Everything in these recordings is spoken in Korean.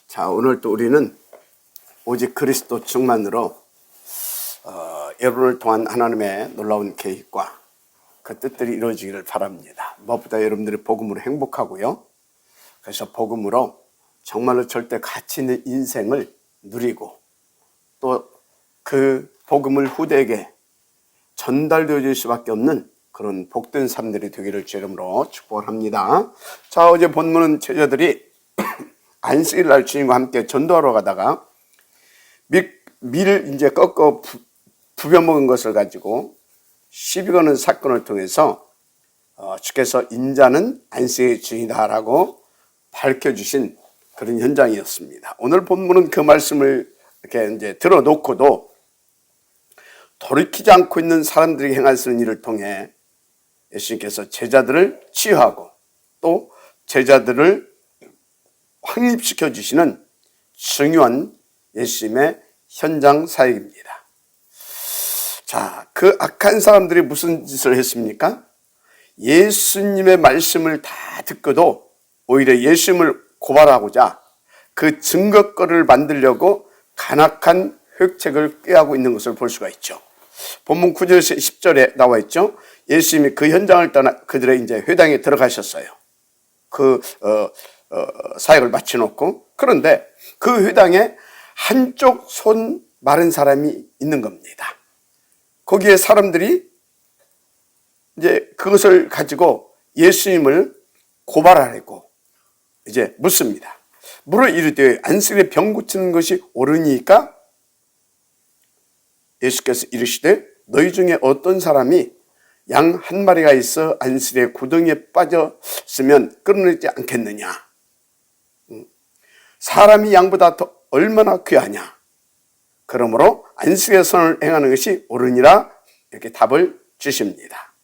자, 오늘 또 우리는 오직 그리스도 충만으로 여러분을 통한 하나님의 놀라운 계획과 그 뜻들이 이루어지기를 바랍니다. 무엇보다 여러분들이 복음으로 행복하고요. 그래서 복음으로 정말로 절대 가치 있는 인생을 누리고 또 그 복음을 후대에게 전달되어질 수밖에 없는 그런 복된 삶들이 되기를 주 이름으로 축복을 합니다. 자, 어제 본문은 제자들이 안식일 날 주님과 함께 전도하러 가다가 밀을 이제 꺾어 부벼 먹은 것을 가지고 시비 거는 사건을 통해서 주께서 인자는 안식의 주인이다라고 밝혀주신 그런 현장이었습니다. 오늘 본문은 그 말씀을 이렇게 이제 들어놓고도 돌이키지 않고 있는 사람들이 행하시는 일을 통해 예수님께서 제자들을 치유하고 또 제자들을 확립시켜 주시는 중요한 예수님의 현장 사역입니다. 자, 그 악한 사람들이 무슨 짓을 했습니까? 예수님의 말씀을 다 듣고도 오히려 예수님을 고발하고자 그 증거거리를 만들려고 간악한 획책을 꾀하고 있는 것을 볼 수가 있죠. 본문 9절에서 10절에 나와 있죠. 예수님이 그 현장을 떠나 그들의 이제 회당에 들어가셨어요. 그 사역을 마쳐놓고. 그런데 그 회당에 한쪽 손 마른 사람이 있는 겁니다. 거기에 사람들이 이제 그것을 가지고 예수님을 고발하려고 이제 묻습니다. 물어 이르되 안식일에 병 고치는 것이 옳으니까? 예수께서 이르시되 너희 중에 어떤 사람이 양 한 마리가 있어 안식일에 구덩이에 빠졌으면 끌어내지 않겠느냐? 사람이 양보다 더 얼마나 귀하냐? 그러므로 안식의 선을 행하는 것이 옳으니라 이렇게 답을 주십니다.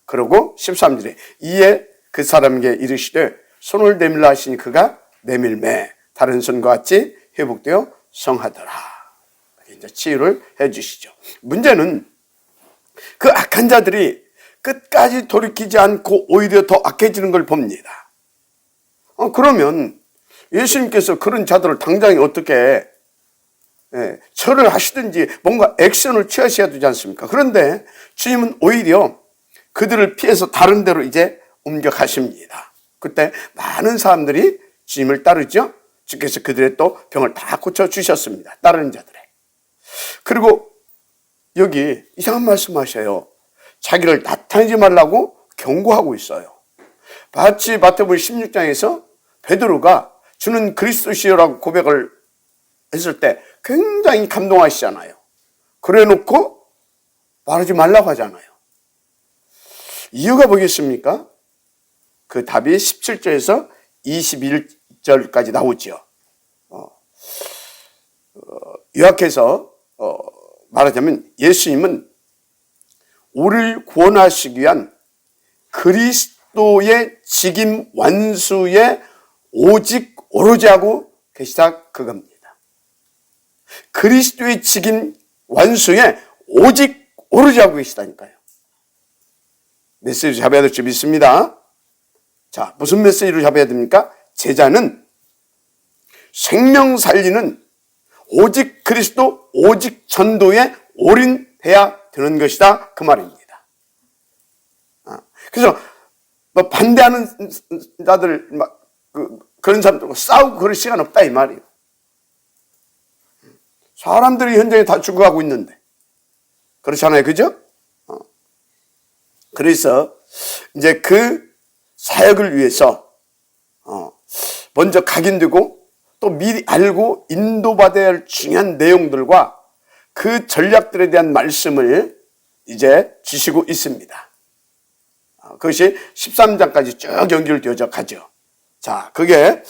그리고 13절에 이에 그 사람에게 이르시되 손을 내밀라 하시니 그가 내밀매 다른 손과 같이 회복되어 성하더라. 이제 치유를 해 주시죠. 문제는 그 악한 자들이 끝까지 돌이키지 않고 오히려 더 악해지는 걸 봅니다. 그러면 예수님께서 그런 자들을 당장에 어떻게 처를 하시든지 뭔가 액션을 취하셔야 되지 않습니까? 그런데 주님은 오히려 그들을 피해서 다른 데로 이제 옮겨가십니다. 그때 많은 사람들이 주님을 따르죠. 주께서 그들의 또 병을 다 고쳐주셨습니다. 따르는 자들의. 그리고 여기 이상한 말씀하셔요. 자기를 나타내지 말라고 경고하고 있어요. 마치 마태복음 16장에서 베드로가 주는 그리스도시여라고 고백을 했을 때 굉장히 감동하시잖아요. 그래 놓고 말하지 말라고 하잖아요. 이유가 뭐겠습니까? 그 답이 17절에서 21절까지 나오죠. 요약해서 말하자면 예수님은 우리를 구원하시기 위한 그리스도의 직임 완수에 오직 오로지 하고 계시다 그겁니다. 그리스도의 직임 완수에 오직 오로지 하고 계시다니까요. 메시지 잡아야 될 줄 믿습니다. 자, 무슨 메시지를 잡아야 됩니까? 제자는 생명 살리는 오직 그리스도, 오직 전도에 올인해야 되는 것이다. 그 말입니다. 그래서 뭐 반대하는 자들, 그런 사람들과 싸우고 그럴 시간 없다 이 말이에요. 사람들이 현장에 다 죽어가고 있는데. 그렇잖아요. 그죠? 그래서 이제 그 사역을 위해서 먼저 각인되고 또 미리 알고 인도받아야 할 중요한 내용들과 그 전략들에 대한 말씀을 이제 주시고 있습니다. 그것이 13장까지 쭉 연결되어져 가죠. 자, 그게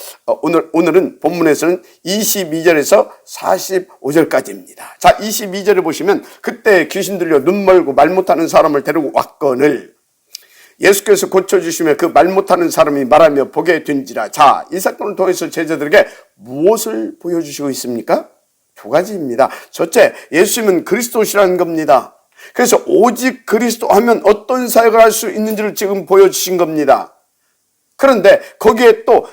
오늘은 본문에서는 22절에서 45절까지입니다. 자, 22절에 보시면 그때 귀신 들려 눈 멀고 말 못하는 사람을 데리고 왔거늘 예수께서 고쳐주시며 그 말 못하는 사람이 말하며 보게 된지라. 자, 이 사건을 통해서 제자들에게 무엇을 보여주시고 있습니까? 두 가지입니다. 첫째, 예수님은 그리스도시라는 겁니다. 그래서 오직 그리스도 하면 어떤 사역을 할 수 있는지를 지금 보여주신 겁니다. 그런데 거기에 또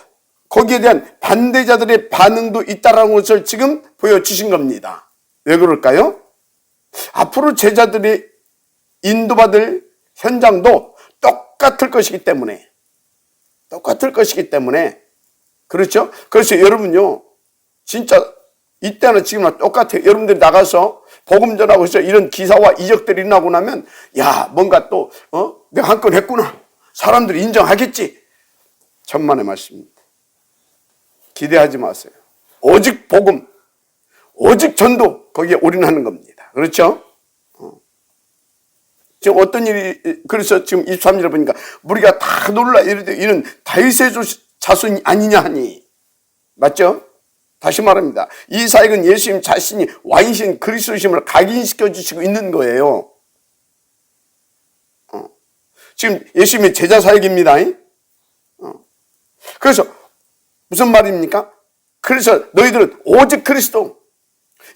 거기에 대한 반대자들의 반응도 있다라는 것을 지금 보여주신 겁니다. 왜 그럴까요? 앞으로 제자들이 인도받을 현장도 똑같을 것이기 때문에 그렇죠? 그래서 여러분요, 진짜 이때나 지금이나 똑같아요. 여러분들이 나가서 복음 전하고 해서 이런 기사와 이적들이 일어나고 나면 야, 뭔가 또 내가 한 건 했구나, 사람들이 인정하겠지. 천만의 말씀입니다. 기대하지 마세요. 오직 복음, 오직 전도, 거기에 올인하는 겁니다. 그렇죠? 지금 어떤 일이, 그래서 지금 23절에 보니까 우리가 다 놀라 이르되 이는 다윗의 자손이 아니냐 하니. 맞죠? 다시 말합니다. 이 사역은 예수님 자신이 왕이신 그리스도심을 각인시켜 주시고 있는 거예요. 지금 예수님의 제자 사역입니다. 그래서 무슨 말입니까? 그래서 너희들은 오직 그리스도,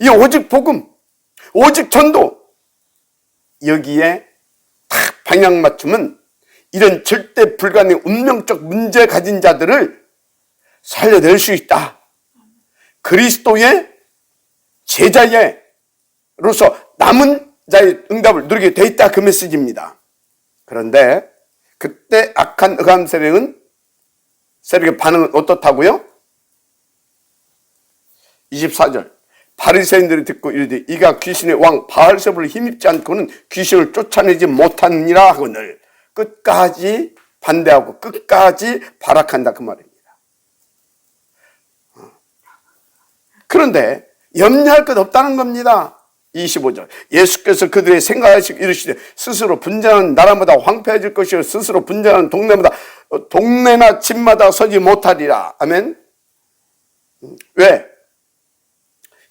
이 오직 복음, 오직 전도, 여기에 딱 방향 맞추면 이런 절대 불가능의 운명적 문제 가진 자들을 살려낼 수 있다. 그리스도의 제자로서 남은 자의 응답을 누리게 돼 있다. 그 메시지입니다. 그런데 그때 악한 흑암 세력의 반응은 어떻다고요? 24절. 바리새인들이 듣고 이르되 이가 귀신의 왕 바알세불을 힘입지 않고는 귀신을 쫓아내지 못하느니라 하거늘. 끝까지 반대하고 끝까지 발악한다, 그 말입니다. 그런데 염려할 것 없다는 겁니다. 25절. 예수께서 그들의 생각하시고 이르시되 스스로 분쟁하는 나라마다 황폐해질 것이요 스스로 분쟁하는 동네나 집마다 서지 못하리라. 아멘. 왜?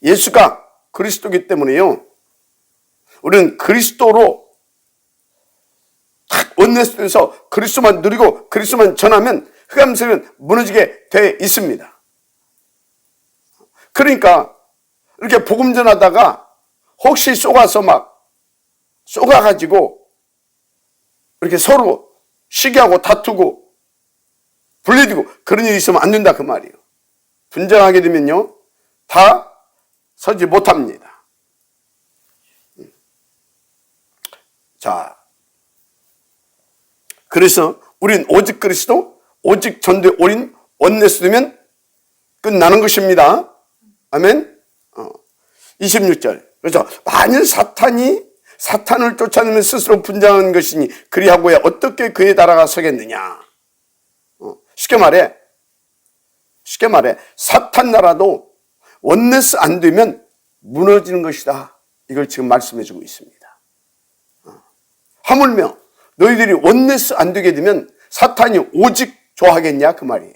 예수가 그리스도이기 때문에요. 우리는 그리스도로 딱 원내에서 그리스도만 누리고 그리스도만 전하면 흑암세력은 무너지게 돼 있습니다. 그러니까 이렇게 복음 전하다가 혹시 쏘가가지고 이렇게 서로 시기하고 다투고 분리되고 그런 일이 있으면 안 된다, 그 말이에요. 분쟁하게 되면요, 다 서지 못합니다. 자, 그래서 우린 오직 그리스도, 오직 전도에 올인 원내스 되면 끝나는 것입니다. 아멘. 26절. 그래서 만일 사탄을 쫓아내면 스스로 분쟁하는 것이니 그리하고야 어떻게 그에 따라가 서겠느냐. 쉽게 말해 사탄 나라도 원네스 안 되면 무너지는 것이다. 이걸 지금 말씀해 주고 있습니다. 하물며 너희들이 원네스 안 되게 되면 사탄이 오직 좋아하겠냐, 그 말이에요.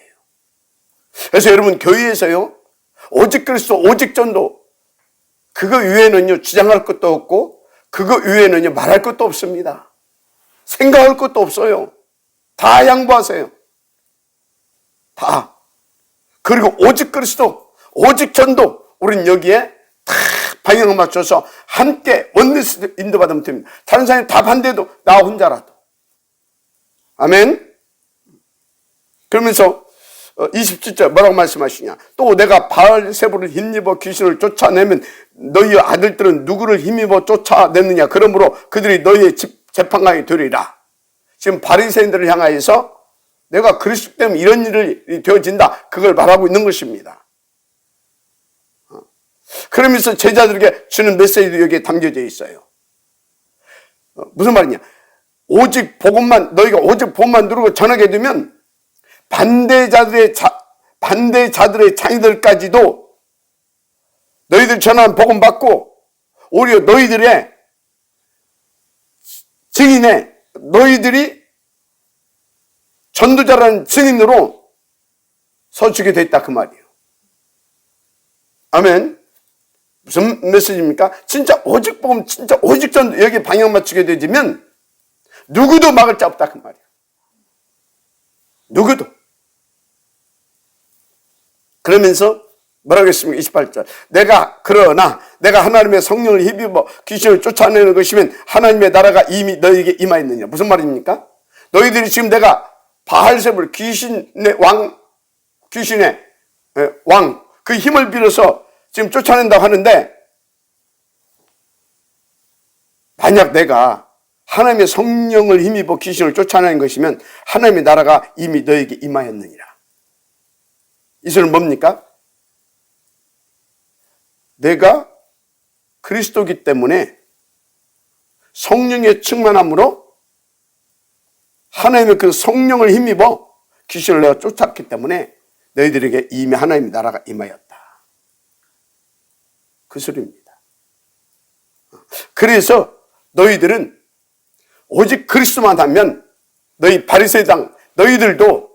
그래서 여러분, 교회에서요, 오직 그리스도, 오직 전도, 그거 위에는요 주장할 것도 없고 그거 위에는요 말할 것도 없습니다. 생각할 것도 없어요. 다 양보하세요. 다. 그리고 오직 그리스도, 오직 전도, 우린 여기에 다 방향을 맞춰서 함께 원리스 인도받으면 됩니다. 다른 사람이 다 반대해도 나 혼자라도. 아멘. 그러면서 27절 뭐라고 말씀하시냐. 또 내가 바알세불을 힘입어 귀신을 쫓아내면 너희 아들들은 누구를 힘입어 쫓아내느냐. 그러므로 그들이 너희의 재판관이 되리라. 지금 바리새인들을 향하여서 내가 그리스도 때문에 이런 일이 되어진다, 그걸 말하고 있는 것입니다. 그러면서 제자들에게 주는 메시지도 여기에 담겨져 있어요. 무슨 말이냐. 오직 복음만, 너희가 오직 복음만 누르고 전하게 되면 반대자들의 자녀들까지도 너희들 전하는 복음 받고 오히려 너희들의 증인에, 너희들이 전도자라는 증인으로 서주게 됐다, 그 말이에요. 아멘. 무슨 메시지입니까? 진짜 오직 복음, 진짜 오직 전도, 여기에 방향 맞추게 되면 누구도 막을 자 없다, 그 말이에요. 누구도. 그러면서 뭐라고 했습니까? 28절. 그러나 내가 하나님의 성령을 힘입어 귀신을 쫓아내는 것이면 하나님의 나라가 이미 너희에게 임하였느냐. 무슨 말입니까? 너희들이 지금 내가 바알세불 귀신의 왕 귀신의 왕, 그 힘을 빌어서 지금 쫓아낸다고 하는데, 만약 내가 하나님의 성령을 힘입어 귀신을 쫓아내는 것이면 하나님의 나라가 이미 너에게 임하였느니라. 이 소리는 뭡니까? 내가 그리스도이기 때문에 성령의 충만함으로 하나님의 그 성령을 힘입어 귀신을 내가 쫓았기 때문에 너희들에게 이미 하나님의 나라가 임하였다. 그 소리입니다. 그래서 너희들은 오직 그리스도만 하면 너희 바리새당 너희들도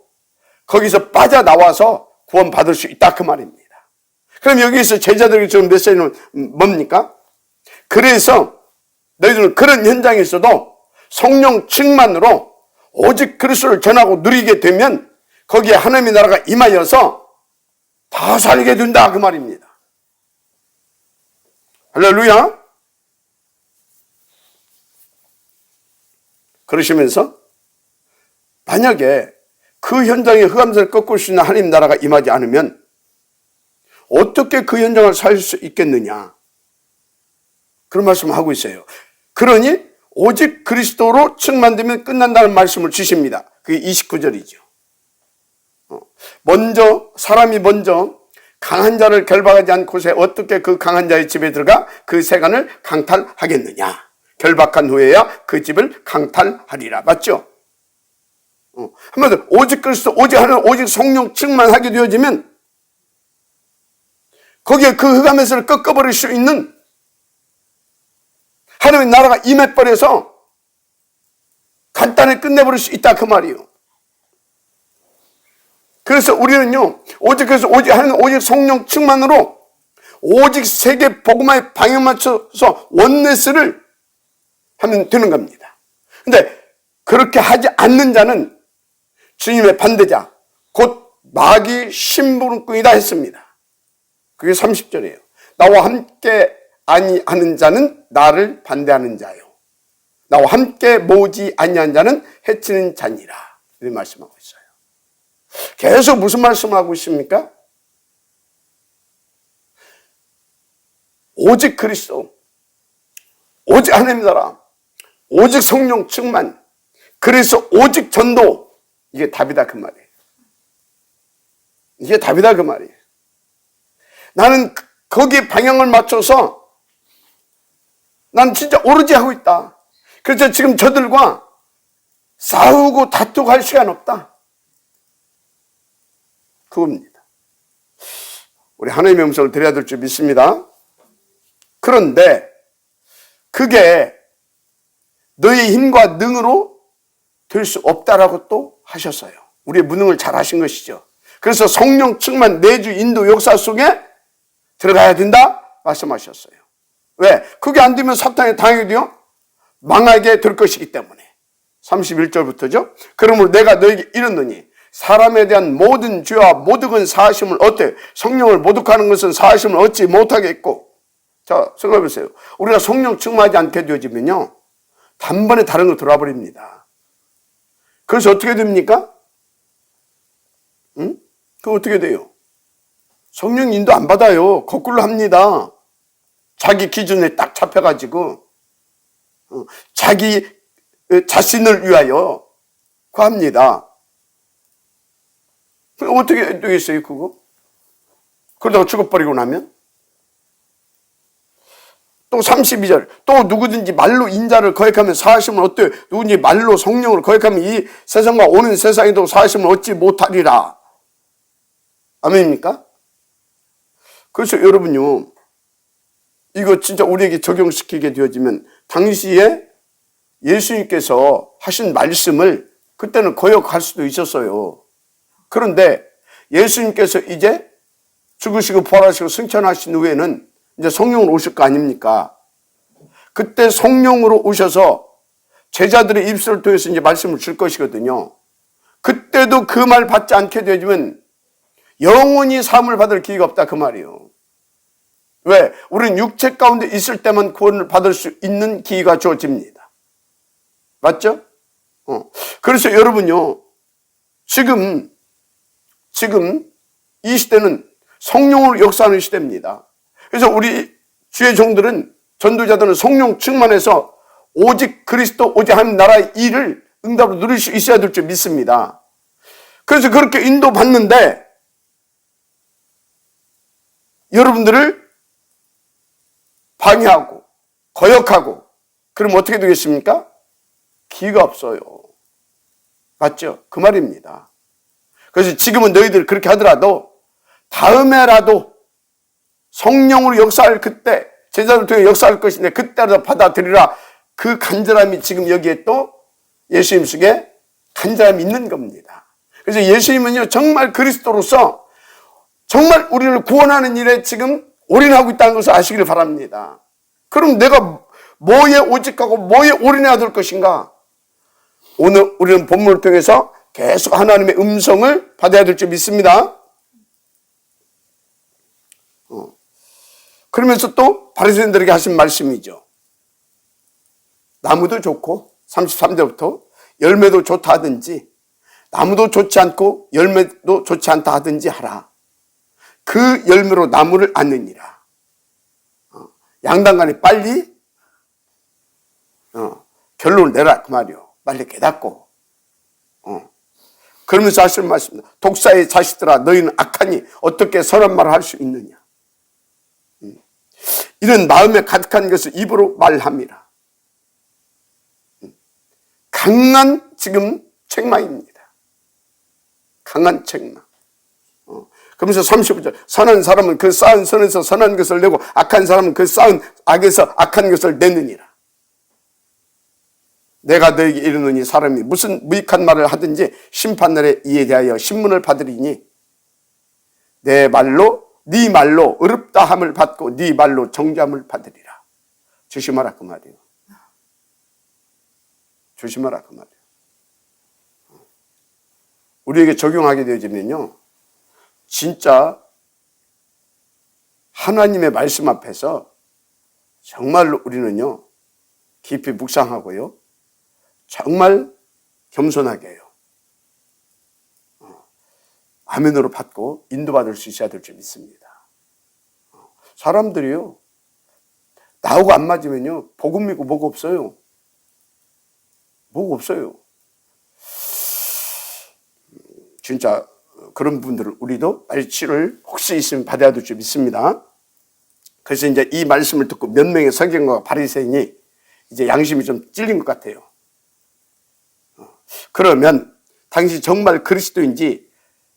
거기서 빠져나와서 구원받을 수 있다 그 말입니다. 그럼 여기서 제자들에게 주는 메시지는 뭡니까? 그래서 너희들은 그런 현장에 있어도 성령 충만으로 오직 그리스도를 전하고 누리게 되면 거기에 하나님의 나라가 임하여서 다 살게 된다 그 말입니다. 할렐루야. 그러시면서 만약에 그 현장에 흑암선을 꺾을 수 있는 하나님 나라가 임하지 않으면 어떻게 그 현장을 살 수 있겠느냐, 그런 말씀을 하고 있어요. 그러니 오직 그리스도로 충만되면 끝난다는 말씀을 주십니다. 그게 29절이죠. 사람이 먼저 강한 자를 결박하지 않고서 어떻게 그 강한 자의 집에 들어가 그 세간을 강탈하겠느냐. 결박한 후에야 그 집을 강탈하리라. 맞죠? 한마디로 오직 그리스도, 오직 하나님, 오직 성령 충만하게 되어지면 거기에 그 흑암에서를 꺾어버릴 수 있는 하나님의 나라가 임해버려서 간단히 끝내버릴 수 있다 그 말이에요. 그래서 우리는요, 오직 하나님, 오직 성령 충만으로 오직 세계 복음화의 방향 맞춰서 원네스를 하면 되는 겁니다. 근데 그렇게 하지 않는 자는 주님의 반대자, 곧 마귀 심부름꾼이다 했습니다. 그게 30절이에요. 나와 함께 아니하는 자는 나를 반대하는 자요, 나와 함께 모으지 아니한 자는 해치는 자니라. 이렇게 말씀하고 있어요. 계속 무슨 말씀을 하고 있습니까? 오직 그리스도, 오직 하나님 나라, 오직 성령 충만, 그래서 오직 전도, 이게 답이다 그 말이에요. 이게 답이다 그 말이에요. 나는 거기에 방향을 맞춰서 난 진짜 오로지 하고 있다. 그래서 지금 저들과 싸우고 다투고 할 시간 없다. 그겁니다. 우리 하나님의 음성을 드려야 될 줄 믿습니다. 그런데 그게 너의 힘과 능으로 될 수 없다라고 또 하셨어요. 우리의 무능을 잘 하신 것이죠. 그래서 성령 충만 내주 인도 역사 속에 들어가야 된다 말씀하셨어요. 왜? 그게 안 되면 사탄의 당연히요 망하게 될 것이기 때문에. 31절부터죠. 그러므로 내가 너에게 이르노니 사람에 대한 모든 죄와 모독은 사하심을 얻되 성령을 모독하는 것은 사하심을 얻지 못하겠고. 자, 생각해보세요. 우리가 성령 충만하지 않게 되어지면요 단번에 다른 거 들어와 버립니다. 그래서 어떻게 됩니까? 그거 어떻게 돼요? 성령 인도 안 받아요. 거꾸로 합니다. 자기 기준에 딱 잡혀가지고 자기 자신을 위하여 그거 합니다. 어떻게 되겠어요 그거? 그러다가 죽어버리고 나면? 또 32절, 또 누구든지 말로 인자를 거역하면 사하심을 얻되 누구든지 말로 성령을 거역하면 이 세상과 오는 세상에도 사하심을 얻지 못하리라. 아멘입니까? 그래서 여러분요, 이거 진짜 우리에게 적용시키게 되어지면 당시에 예수님께서 하신 말씀을 그때는 거역할 수도 있었어요. 그런데 예수님께서 이제 죽으시고 부활하시고 승천하신 후에는 이제 성령으로 오실 거 아닙니까? 그때 성령으로 오셔서 제자들의 입술을 통해서 이제 말씀을 줄 것이거든요. 그때도 그 말 받지 않게 되면 영원히 사함을 받을 기회가 없다 그 말이에요. 왜? 우리는 육체 가운데 있을 때만 구원을 받을 수 있는 기회가 주어집니다. 맞죠? 그래서 여러분요, 지금 이 시대는 성령으로 역사하는 시대입니다. 그래서 우리 주의 종들은, 전도자들은 성령 충만해서 오직 그리스도, 오직 하나님 나라의 일을 응답으로 누릴 수 있어야 될 줄 믿습니다. 그래서 그렇게 인도받는데 여러분들을 방해하고 거역하고 그럼 어떻게 되겠습니까? 기회가 없어요. 맞죠? 그 말입니다. 그래서 지금은 너희들 그렇게 하더라도 다음에라도 성령으로 역사할 그때, 제자들 통해 역사할 것인데 그때라도 받아들이라. 그 간절함이 지금 여기에 또 예수님 속에 간절함이 있는 겁니다. 그래서 예수님은요, 정말 그리스도로서 정말 우리를 구원하는 일에 지금 올인하고 있다는 것을 아시기를 바랍니다. 그럼 내가 뭐에 오직하고 뭐에 올인해야 될 것인가? 오늘 우리는 본문을 통해서 계속 하나님의 음성을 받아야 될 줄 믿습니다. 그러면서 또 바리새인들에게 하신 말씀이죠. 나무도 좋고 33절부터 열매도 좋다 하든지 나무도 좋지 않고 열매도 좋지 않다 하든지 하라. 그 열매로 나무를 아느니라. 양당간에 빨리 결론을 내라 그 말이요. 빨리 깨닫고. 그러면서 하시는 말씀입니다. 독사의 자식들아, 너희는 악하니 어떻게 선한 말을 할 수 있느냐. 이런 마음에 가득한 것을 입으로 말함이라. 강한 지금 책망입니다. 강한 책망. 그러면서 35절, 선한 사람은 그 쌓은 선에서 선한 것을 내고 악한 사람은 그 쌓은 악에서 악한 것을 내느니라. 내가 너에게 이르노니 사람이 무슨 무익한 말을 하든지 심판날에 이에 대하여 신문을 받으리니 내 말로 네 말로 의롭다함을 받고 네 말로 정죄함을 받으리라. 조심하라 그 말이에요. 조심하라 그 말이에요. 우리에게 적용하게 되어지면요, 진짜 하나님의 말씀 앞에서 정말로 우리는요 깊이 묵상하고요 정말 겸손하게 해요. 아멘으로 받고 인도받을 수 있어야 될 줄 믿습니다. 사람들이요 나하고 안 맞으면요 복음 믿고 뭐가 없어요. 뭐가 없어요. 진짜 그런 분들을 우리도 말치를 혹시 있으면 받아야 될 줄 믿습니다. 그래서 이제 이 말씀을 듣고 몇 명의 서기관과 바리새인이 이제 양심이 좀 찔린 것 같아요. 그러면 당신 정말 그리스도인지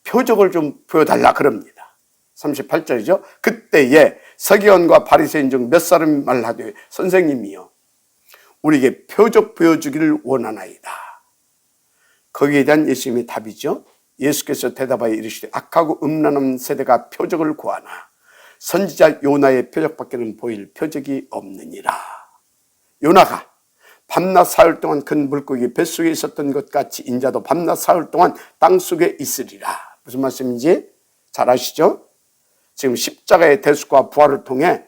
표적을 좀 보여달라 그럽니다. 38절이죠. 그때에 서기관과 바리새인 중 몇 사람이 말하되 선생님이여 우리에게 표적 보여주기를 원하나이다. 거기에 대한 예수님의 답이죠. 예수께서 대답하여 이르시되 악하고 음란한 세대가 표적을 구하나 선지자 요나의 표적밖에는 보일 표적이 없느니라. 요나가 밤낮 사흘 동안 큰 물고기 뱃속에 있었던 것 같이 인자도 밤낮 사흘 동안 땅속에 있으리라. 무슨 말씀인지 잘 아시죠? 지금 십자가의 대속과 부활을 통해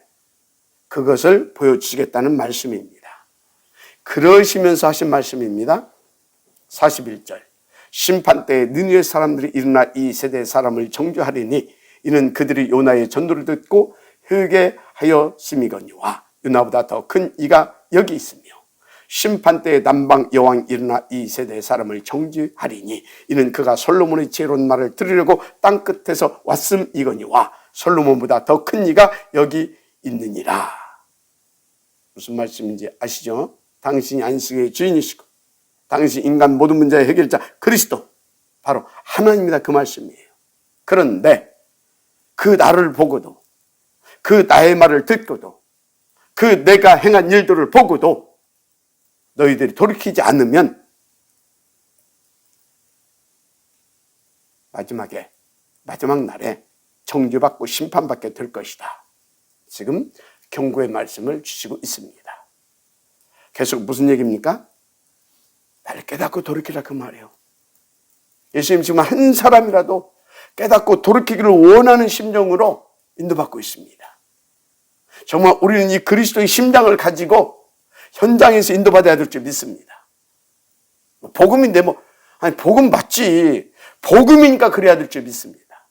그것을 보여주시겠다는 말씀입니다. 그러시면서 하신 말씀입니다. 41절 심판 때에 느느웨 사람들이 일어나 이 세대의 사람을 정죄하리니 이는 그들이 요나의 전도를 듣고 회개하였음이거니와 요나보다 더 큰 이가 여기 있으며 심판 때에 남방 여왕이 일어나 이 세대의 사람을 정죄하리니 이는 그가 솔로몬의 지혜로운 말을 들으려고 땅끝에서 왔음이거니와 솔로몬보다 더 큰 이가 여기 있느니라. 무슨 말씀인지 아시죠? 당신이 안식의 주인이시고 당신 인간 모든 문제의 해결자 그리스도 바로 하나님이다 그 말씀이에요. 그런데 그 나를 보고도 그 나의 말을 듣고도 그 내가 행한 일들을 보고도 너희들이 돌이키지 않으면 마지막 날에 정죄받고 심판받게 될 것이다. 지금 경고의 말씀을 주시고 있습니다. 계속 무슨 얘기입니까? 빨리 깨닫고 돌이키라 그 말이에요. 예수님 지금 한 사람이라도 깨닫고 돌이키기를 원하는 심정으로 인도받고 있습니다. 정말 우리는 이 그리스도의 심장을 가지고 현장에서 인도받아야 될 줄 믿습니다. 복음인데 복음 맞지. 복음이니까 그래야 될 줄 믿습니다.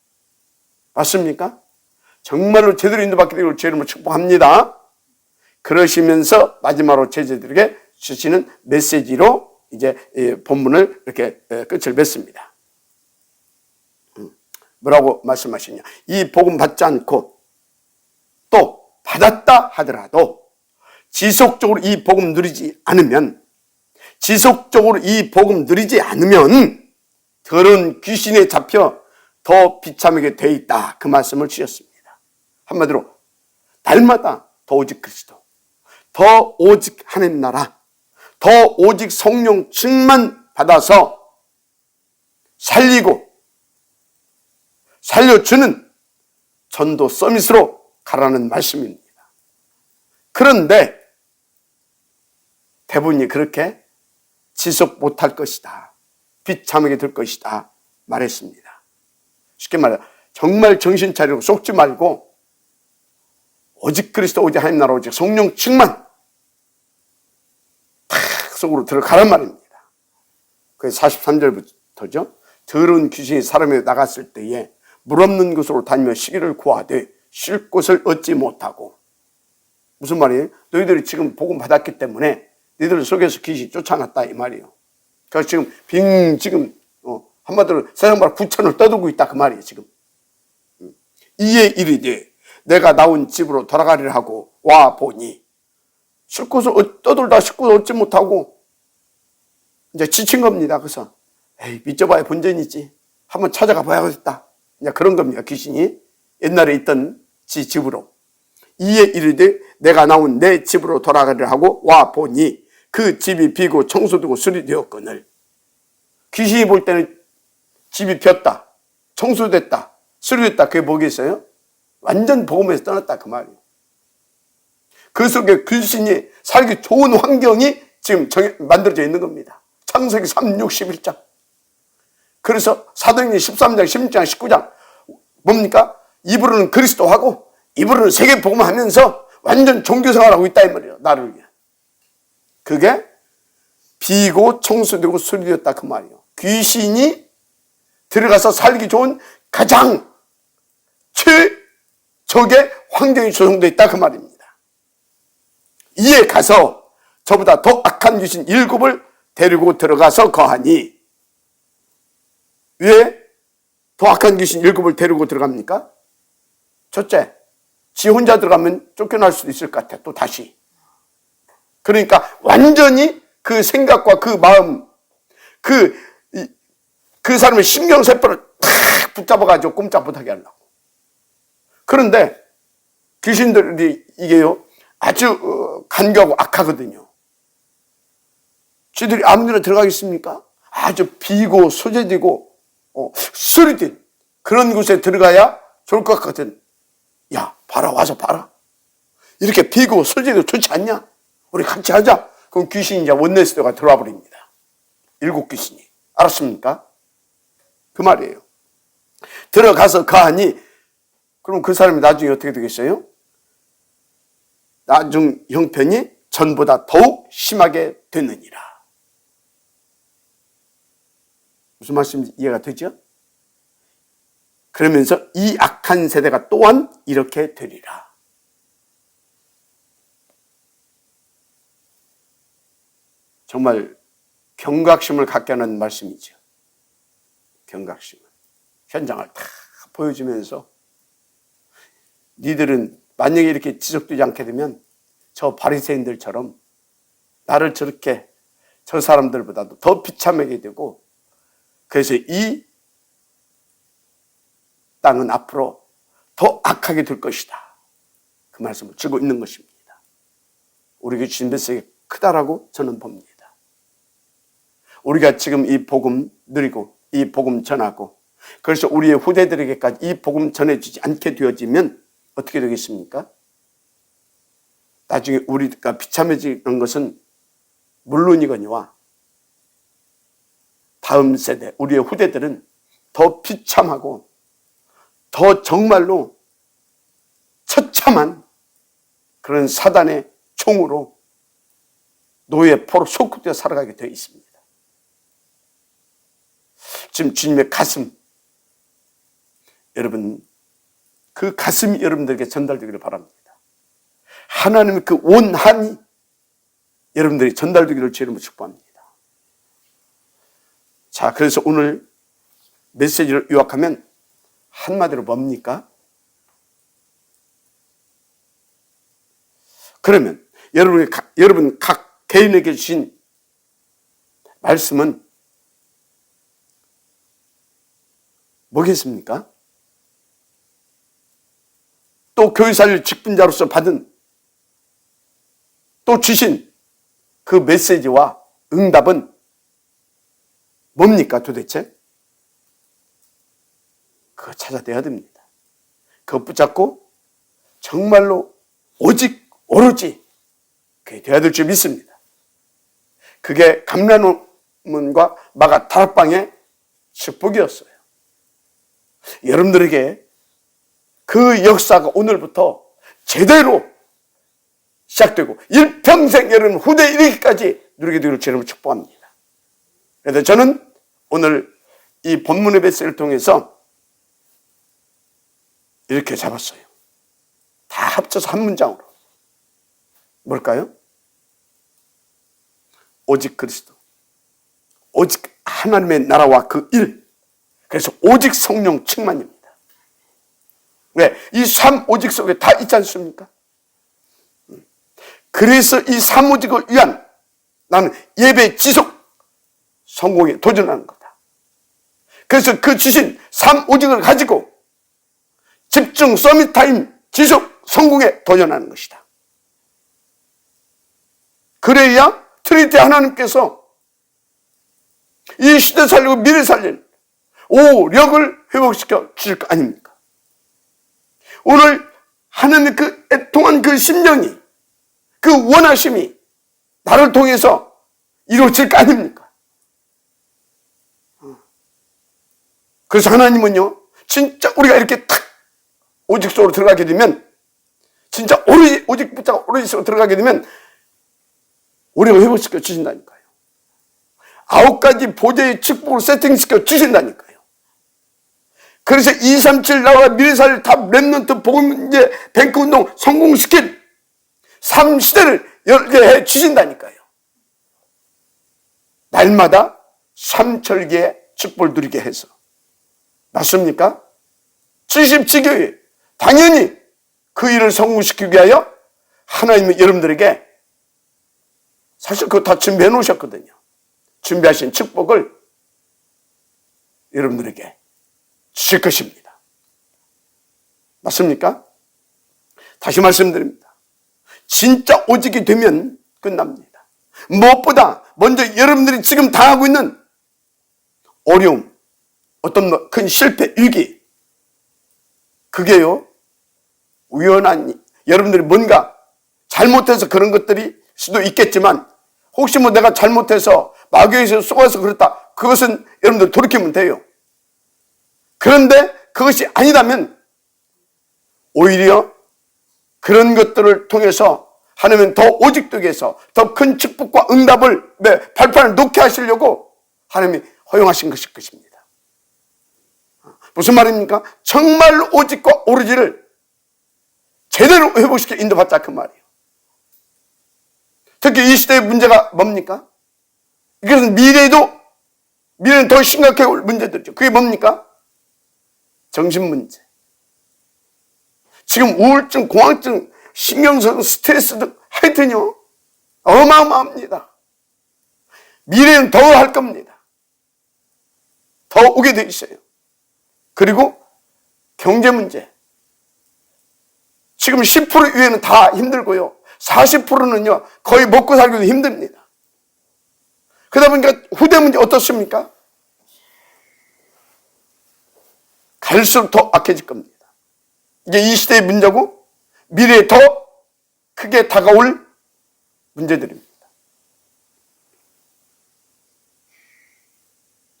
맞습니까? 정말로 제대로 인도받게 되기를 제 이름으로 축복합니다. 그러시면서 마지막으로 제자들에게 주시는 메시지로 이제 본문을 이렇게 끝을 맺습니다. 뭐라고 말씀하시냐? 이 복음 받지 않고 또 받았다 하더라도 지속적으로 이 복음 누리지 않으면 더러운 귀신에 잡혀 더 비참하게 돼 있다. 그 말씀을 주셨습니다. 한마디로 날마다 더 오직 그리스도, 더 오직 하나님 나라, 더 오직 성령 충만 받아서 살려주는 전도 서밋으로 가라는 말씀입니다. 그런데 대부분이 그렇게 지속 못할 것이다, 비참하게 될 것이다 말했습니다. 쉽게 말해 정말 정신 차리고 속지 말고 오직 그리스도, 오직 하나님 나라, 오직 성령 충만 탁 속으로 들어가란 말입니다. 그래서 43절부터죠. 더러운 귀신이 사람에 나갔을 때에 물 없는 곳으로 다니며 쉬기를 구하되 쉴 곳을 얻지 못하고. 무슨 말이에요? 너희들이 지금 복음 받았기 때문에 너희들 속에서 귀신이 쫓아났다 이 말이에요. 그래서 지금 한마디로 세상 말 구천을 떠들고 있다 그 말이에요. 지금 이에 이르되 내가 나온 집으로 돌아가리라 하고 와 보니 쉴 곳을 떠돌다 쉴 곳을 얻지 못하고 이제 지친 겁니다. 그래서 에이 믿져봐야 본전이지, 한번 찾아가 봐야겠다, 이제 그런 겁니다. 귀신이 옛날에 있던 지 집으로. 이에 이르되 내가 나온 내 집으로 돌아가리라 하고 와 보니 그 집이 비고 청소되고 수리되었거늘. 귀신이 볼 때는 집이 비었다, 청소됐다, 수리됐다, 그게 뭐겠어요? 완전 복음에서 떠났다 그 말이에요. 그 속에 귀신이 살기 좋은 환경이 지금 만들어져 있는 겁니다. 창세기 3, 61장. 그래서 사도행전 13장, 16장, 19장 뭡니까? 입으로는 그리스도하고 입으로는 세계 복음하면서 완전 종교생활하고 있다 이 말이에요. 나를 위해. 그게 비고 청소되고 수리되었다 그 말이에요. 귀신이 들어가서 살기 좋은 가장 최적의 환경이 조성되어 있다 그 말입니다. 이에 가서 저보다 더 악한 귀신 7을 데리고 들어가서 거하니. 왜 더 악한 귀신 7을 데리고 들어갑니까? 첫째, 지 혼자 들어가면 쫓겨날 수도 있을 것 같아, 또 다시. 그러니까 완전히 그 생각과 그 마음, 그 사람의 신경세포를 탁 붙잡아가지고 꼼짝 못하게 하려고. 그런데 귀신들이 이게요 아주 간교하고 악하거든요. 쥐들이 아무데나 들어가겠습니까? 아주 비고 소재지고 수리된 그런 곳에 들어가야 좋을 것 같거든. 야 봐라, 와서 봐라, 이렇게 비고 소재도 좋지 않냐? 우리 같이 하자. 그럼 귀신이 이제 원내스도가 들어와 버립니다. 7 귀신이. 알았습니까? 그 말이에요. 들어가서 가하니 그럼 그 사람이 나중에 어떻게 되겠어요? 나중 형편이 전보다 더욱 심하게 되느니라. 무슨 말씀인지 이해가 되죠? 그러면서 이 악한 세대가 또한 이렇게 되리라. 정말 경각심을 갖게 하는 말씀이죠. 경각심을. 현장을 다 보여주면서 니들은 만약에 이렇게 지속되지 않게 되면 저 바리새인들처럼 나를 저렇게 저 사람들보다도 더 비참하게 되고, 그래서 이 땅은 앞으로 더 악하게 될 것이다. 그 말씀을 주고 있는 것입니다. 우리에게 주신 메시지가 크다라고 저는 봅니다. 우리가 지금 이 복음 누리고 이 복음 전하고, 그래서 우리의 후대들에게까지 이 복음 전해주지 않게 되어지면 어떻게 되겠습니까? 나중에 우리가 비참해지는 것은 물론이거니와 다음 세대, 우리의 후대들은 더 비참하고 더 정말로 처참한 그런 사단의 총으로 노예의 포로 속국되어 살아가게 되어 있습니다. 지금 주님의 가슴, 여러분 그 가슴이 여러분들에게 전달되기를 바랍니다. 하나님의 그 온한이 여러분들이 전달되기를 주님으로 축복합니다. 자, 그래서 오늘 메시지를 요약하면 한마디로 뭡니까? 그러면 여러분 각 개인에게 주신 말씀은 뭐겠습니까? 또 교회살 직분자로서 받은 또 주신 그 메시지와 응답은 뭡니까 도대체? 그거 찾아내야 됩니다. 그거 붙잡고 정말로 오직 오로지 그게 되어야 될 줄 믿습니다. 그게 감람원과 마가 다락방의 축복이었어요. 여러분들에게 그 역사가 오늘부터 제대로 시작되고 일평생 여러분 후대 이르기까지 누리게 되기를 주님으로 축복합니다. 그래서 저는 오늘 이 본문의 메시지를 통해서 이렇게 잡았어요. 다 합쳐서 한 문장으로. 뭘까요? 오직 그리스도, 오직 하나님의 나라와 그 일, 그래서 오직 성령 충만입니다. 왜? 이 삼오직 속에 다 있지 않습니까? 그래서 이 삼오직을 위한 나는 예배 지속 성공에 도전하는 거다. 그래서 그 주신 삼오직을 가지고 집중 서밋 타임 지속 성공에 도전하는 것이다. 그래야 트리니티 하나님께서 이 시대 살리고 미래 살릴 오력을 회복시켜 주실 거 아닙니까? 오늘 하나님의 그 애통한 그 심령이, 그 원하심이 나를 통해서 이루어질 거 아닙니까? 그래서 하나님은요, 진짜 우리가 이렇게 탁 오직 속으로 들어가게 되면, 진짜 오로지 오직 붙잡고 오로지 속으로 들어가게 되면 우리가 회복시켜 주신다니까요. 9가지 보좌의 축복을 세팅시켜 주신다니까요. 그래서 237 나와 미래살 탑 랩넌트 복음문제 뱅크운동 성공시킨 3시대를 열게 해 주신다니까요. 날마다 3철기의 축복을 누리게 해서. 맞습니까? 77교회 당연히 그 일을 성공시키기 위하여 하나님은 여러분들에게 사실 그거 다 준비해 놓으셨거든요. 준비하신 축복을 여러분들에게 주실 것입니다. 맞습니까? 다시 말씀드립니다. 진짜 오직이 되면 끝납니다. 무엇보다 먼저 여러분들이 지금 당하고 있는 어려움, 어떤 큰 실패, 위기, 그게요, 우연한, 여러분들이 뭔가 잘못해서 그런 것들이 수도 있겠지만, 혹시 뭐 내가 잘못해서 마귀에서 쏘아서 그렇다, 그것은 여러분들 돌이키면 돼요. 그런데 그것이 아니라면 오히려 그런 것들을 통해서 하나님은 더 오직되게 해서 더 큰 축복과 응답을 발판을 놓게 하시려고 하나님이 허용하신 것일 것입니다. 무슨 말입니까? 정말 오직과 오로지를 제대로 회복시켜 인도받자 그 말이에요. 특히 이 시대의 문제가 뭡니까? 이것은 미래는 더 심각해 올 문제들이죠. 그게 뭡니까? 정신 문제. 지금 우울증, 공황증, 신경성, 스트레스 등 하여튼요, 어마어마합니다. 미래는 더 할 겁니다. 더 오게 돼 있어요. 그리고 경제 문제. 지금 10% 이외에는 다 힘들고요. 40%는요, 거의 먹고 살기도 힘듭니다. 그러다 보니까 후대 문제 어떻습니까? 갈수록 더 악해질 겁니다. 이게 이 시대의 문제고 미래에 더 크게 다가올 문제들입니다.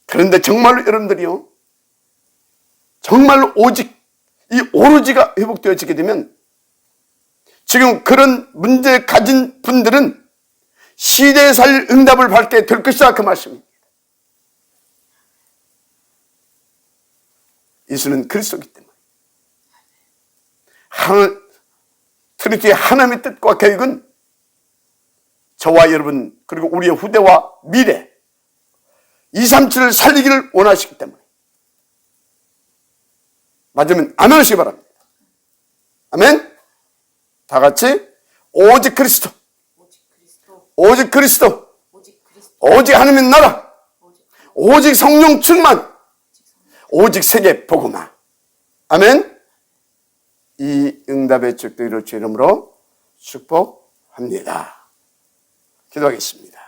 그런데 정말로 여러분들이요, 정말로 오직 이 오로지가 회복되어지게 되면 지금 그런 문제 가진 분들은 시대에 살릴 응답을 받게 될 것이다, 그 말씀입니다. 예수는 그리스도이기 때문에. 트리니티의 하나님의 뜻과 계획은 저와 여러분 그리고 우리의 후대와 미래 237을 살리기를 원하시기 때문에 맞으면 아멘 하시기 바랍니다. 아멘. 다 같이 오직 그리스도, 오직 그리스도, 오직 하나님의 나라, 오직 성령 충만, 오직 세계 복음화. 아멘. 이 응답의 축복을 주 이름으로 축복합니다. 기도하겠습니다.